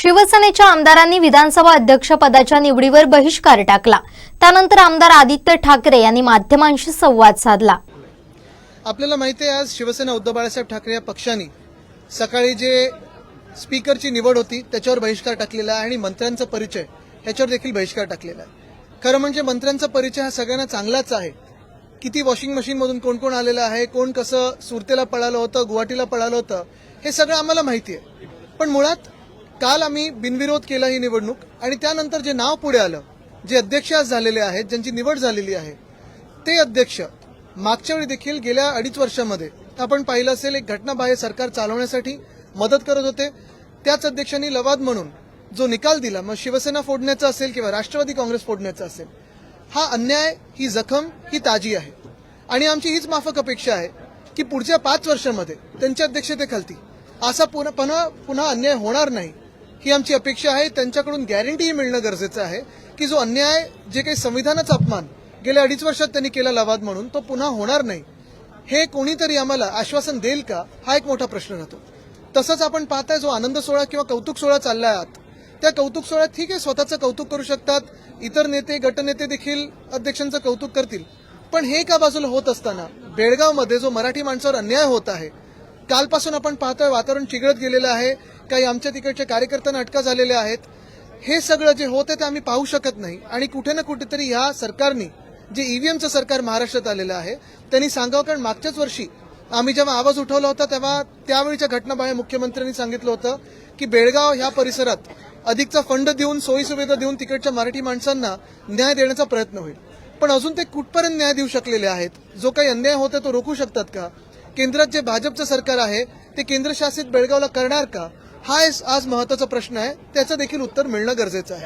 शिवसेनेच्या आमदारांनी विधानसभा अध्यक्षपदाच्या निवडीवर बहिष्कार टाकला। त्यानंतर आमदार आदित्य ठाकरे यांनी माध्यमांशी संवाद साधला। आपल्याला माहिती आहे, आज शिवसेना उद्धव बाळासाहेब ठाकरे या पक्षाने सकाळी जे स्पीकरची निवड होती त्याच्यावर बहिष्कार टाकलेला आहे आणि मंत्र्यांचा परिचय ह्याच्यावर देखील बहिष्कार टाकलेला आहे। खरं म्हणजे मंत्र्यांचा परिचय हा सगळ्यांना चांगलाच आहे। किती वॉशिंग मशीनमधून कोण कोण आलेलं आहे, कोण कसं सुरतेला पळालं होतं, गुवाहाटीला पळालं होतं, हे सगळं आम्हाला माहिती आहे। पण मुळात काल आम्ही बिनविरोध केला ही निवडणूक आणि त्यानंतर जे नाव पुढे आलं, जे अध्यक्ष आज झालेले आहेत, ज्यांची निवड झालेली आहे, ते अध्यक्ष मागच्या वेळी देखील गेल्या 2.5 वर्षामध्ये आपण पाहिलं असेल एक घटनाबाह्य सरकार चालवण्यासाठी मदत करत होते। त्याच अध्यक्षांनी लवाद म्हणून जो निकाल दिला, मग शिवसेना फोडण्याचा असेल किंवा राष्ट्रवादी काँग्रेस फोडण्याचा असेल, हा अन्याय, ही जखम ही ताजी आहे आणि आमची हीच माफक अपेक्षा आहे की पुढच्या 5 वर्षामध्ये त्यांच्या अध्यक्षतेखाली असा पुन्हा अन्याय होणार नाही, ही आमची अपेक्षा आहे। त्यांच्याकडून गॅरंटी मिळणं गरजेचं आहे की जो अन्याय, जे काही संविधानाचा अपमान गेल्या 2.5 वर्षात त्यांनी केला लवाद म्हणून, तो पुन्हा होणार नाही, हे कोणीतरी आम्हाला आश्वासन देईल का, हा एक मोठा प्रश्न राहतो। तसंच आपण पाहताय, जो आनंद सोहळा किंवा कौतुक सोहळा चाललाय आत, त्या कौतुक सोहळ्यात ठीक आहे, स्वतःचं कौतुक करू शकतात, इतर नेते गटनेते देखील अध्यक्षांचं कौतुक करतील, पण हे का बाजूला होत असताना बेळगावमध्ये जो मराठी माणसावर अन्याय होत आहे, कालपासून आपण पाहतोय वातावरण चिघळत गेलेलं आहे, काही आमच्या तिकडच्या कार्यकर्त्यांना अटका झालेल्या आहेत, हे सगळं जे होतं ते आम्ही पाहू शकत नाही। आणि कुठे ना कुठेतरी ह्या सरकारने, जे ईव्हीएमचं सरकार महाराष्ट्रात आलेलं आहे, त्यांनी सांगावं, कारण मागच्याच वर्षी आम्ही जेव्हा आवाज उठवला होता तेव्हा त्यावेळीच्या घटनाबाह्य मुख्यमंत्र्यांनी सांगितलं होतं की बेळगाव ह्या परिसरात अधिकचा फंड देऊन, सोयीसुविधा देऊन तिकडच्या मराठी माणसांना न्याय देण्याचा प्रयत्न होईल। पण अजून ते कुठपर्यंत न्याय देऊ शकलेले आहेत? जो काही अन्याय होता तो रोखू शकतात का? केंद्रात जे भाजपचं सरकार आहे ते केंद्रशासित बेळगावला करणार का? हा आज महत्वाचा प्रश्न आहे, त्याचं देखील उत्तर मिळणं गरजेचं आहे।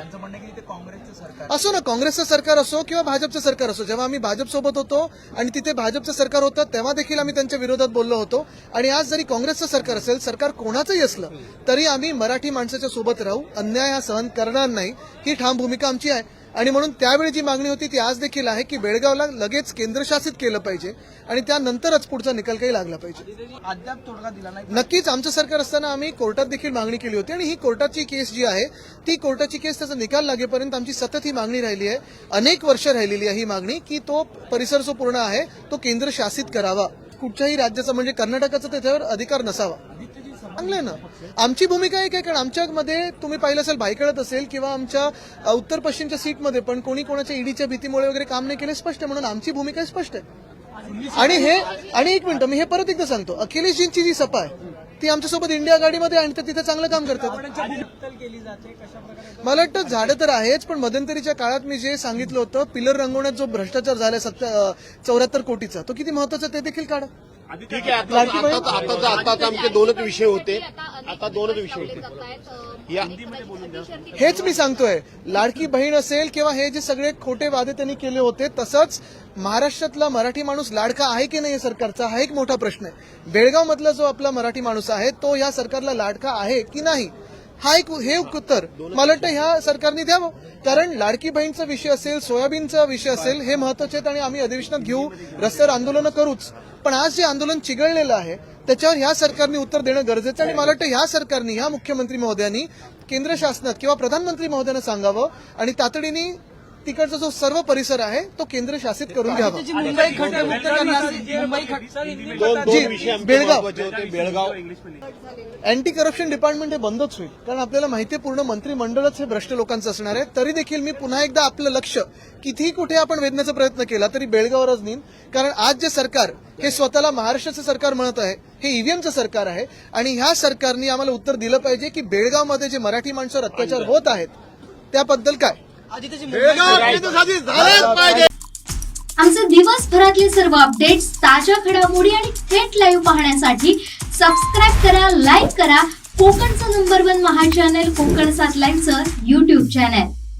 असो ना, काँग्रेसचं सरकार असो किंवा भाजपचं सरकार असो, जेव्हा आम्ही भाजप सोबत होतो आणि तिथे भाजपचं सरकार होतं तेव्हा देखील आम्ही त्यांच्या विरोधात बोललो होतो, आणि आज जरी काँग्रेसचं सरकार असेल, सरकार कोणाचंही असलं तरी आम्ही मराठी माणसाच्या सोबत राहू, अन्याय हा सहन करणार नाही, ही ठाम भूमिका आमची आहे। आणि म्हणून त्यावेळी जी मागणी होती ती आज देखील आहे की बेळगावला लगेच केंद्रशासित केलं पाहिजे आणि त्यानंतरच पुढचा निकाल काही लागला पाहिजे। अद्याप तोडगा दिला नाही। नक्कीच आमचं सरकार असताना आम्ही कोर्टात देखील मागणी केली होती आणि ही कोर्टाची केस जी आहे, ती कोर्टाची केस त्याचा निकाल लागेपर्यंत आमची सतत ही मागणी राहिली आहे। अनेक वर्ष राहिलेली आहे ही मागणी की तो परिसर जो पूर्ण आहे तो केंद्रशासित करावा, कुठच्याही राज्याचा म्हणजे कर्नाटकाचा त्याच्यावर अधिकार नसावा। चांगलं आहे ना, आमची भूमिका एक आहे, कारण आमच्यामध्ये तुम्ही पाहिलं असेल, भाईकळत असेल किंवा आमच्या उत्तर पश्चिमच्या सीटमध्ये पण कोणी कोणाच्या ईडीच्या भीतीमुळे वगैरे काम नाही केले, स्पष्ट आहे। म्हणून आमची भूमिका स्पष्ट आहे। आणि एक मिनिट, मी हे परत एकदा सांगतो, अखिलेशजींची जी सपा आहे ती आमच्यासोबत इंडिया गाडीमध्ये आणि तिथे चांगलं काम करतात। मला वाटतं झाडं तर आहेच, पण मध्यंतरीच्या काळात मी जे सांगितलं होतं, पिलर रंगवण्यात जो भ्रष्टाचार झाला 74 कोटीचा, तो किती महत्वाचा ते देखील काढा। ठीक आहे, आता आमचे 2च विषय होते, आता 2च विषय होते, हेच मी सांगतोय, लाडकी बहीण असेल किंवा हे जे सगळे खोटे वादे त्यांनी केले होते, तसंच महाराष्ट्रातला मराठी माणूस लाडका आहे की नाही सरकारचा, हा एक मोठा प्रश्न आहे। बेळगाव मधला जो आपला मराठी माणूस आहे तो या सरकारला लाडका आहे की नाही, हे उत्तर मला वाटतं ह्या सरकारने द्यावं। कारण लाडकी बहीणचा विषय असेल, सोयाबीनचा विषय असेल, हे महत्वाचे आहेत आणि आम्ही अधिवेशनात घेऊ, रस्त्यावर आंदोलनं करूच, पण आज जे आंदोलन चिघळलेलं आहे त्याच्यावर ह्या सरकारने उत्तर देणं गरजेचं आहे। आणि मला वाटतं ह्या सरकारने, ह्या मुख्यमंत्री महोदयांनी केंद्र शासनात किंवा प्रधानमंत्री महोदयांना सांगावं आणि तातडीने तिकडचा जो सर्व परिसर आहे तो केंद्र शासित करून घ्यावा। बेळगाव अँटी करप्शन डिपार्टमेंट हे बंदच होईल, कारण आपल्याला माहिती आहे पूर्ण मंत्रिमंडळच हे भ्रष्ट लोकांचं असणार आहे। तरी देखील मी पुन्हा एकदा आपलं लक्ष कितीही कुठे आपण वेधण्याचा प्रयत्न केला तरी बेळगावरच नेईन, कारण आज जे सरकार हे स्वतःला महाराष्ट्राचं सरकार म्हणत आहे, हे ईव्हीएमचं सरकार आहे आणि ह्या सरकारने आम्हाला उत्तर दिलं पाहिजे की बेळगावमध्ये जे मराठी माणसावर अत्याचार होत आहेत त्याबद्दल काय। आमचे दिवसभरातले सर्व अपडेट्स, ताज्या घडामोडी आणि थेट लाईव्ह पाहण्यासाठी सबस्क्राईब करा, लाईक करा कोकणचं नंबर 1 महा चॅनल कोकण 7 लाईव्हचं YouTube चॅनल।